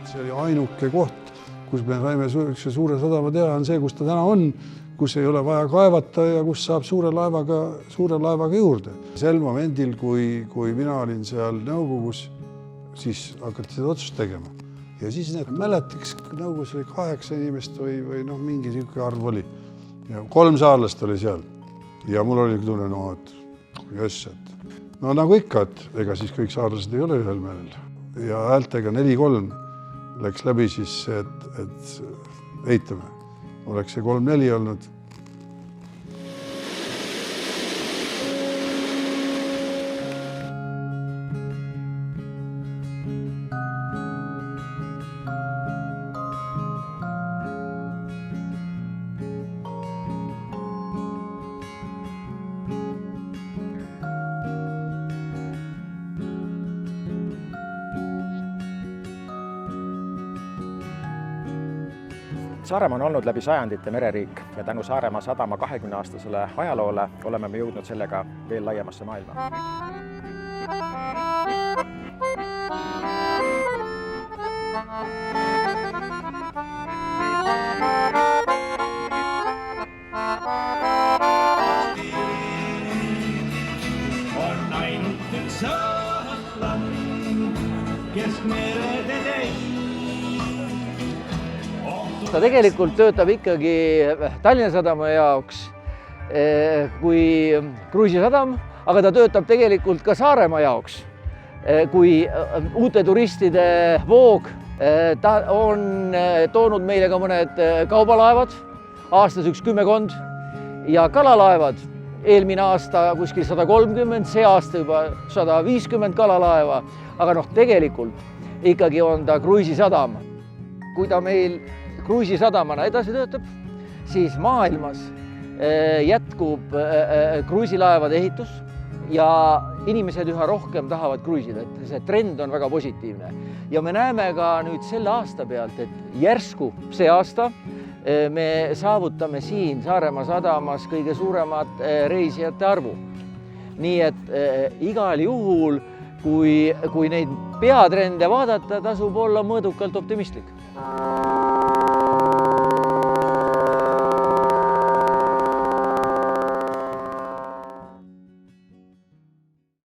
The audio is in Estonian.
See oli ainuke koht, kus me saime suure sadama teha, on see, kus ta täna on, kus ei ole vaja kaevata ja kus saab suure laevaga juurde. Sel momendil, kui mina olin seal nõukogus, siis hakati seda otsust tegema. Ja siis mäletaks, nõukogus oli 8 inimest või mingi siuke arv oli. Ja 3 saarlast oli seal. Ja mul oli tunne, no nagu ikka, et ega siis kõik saarlased ei ole ühel meelel. Ja häältega 4-3 läks läbi siis, et eitame. Oleks see 3-4 olnud. Saaremaa on olnud läbi sajandite mereriik ja tänu Saaremaa sadama 20-aastasele ajaloole oleme me jõudnud sellega veel laiemasse maailma. On ainult üks saatland, kes merede teid. Ta tegelikult töötab ikkagi Tallinna Sadama jaoks kui kruiisisadam, aga ta töötab tegelikult ka Saaremaa jaoks kui uute turistide voog. Ta on toonud meile ka mõned kaubalaevad, aastas 10 ja kalalaevad. Eelmine aasta kuskil 130, see aasta juba 150 kalalaeva, aga tegelikult ikkagi on ta kruiisisadam. Kui ta meil kruiisisadamana edasi töötab, siis maailmas jätkub kruiisilaevade ehitus ja inimesed üha rohkem tahavad kruiisida, et see trend on väga positiivne. Ja me näeme ka nüüd selle aasta pealt, et järsku see aasta me saavutame siin Saaremaa sadamas kõige suuremat reisijate arvu. Nii et igal juhul, kui neid peatrende vaadata, tasub olla mõõdukalt optimistlik.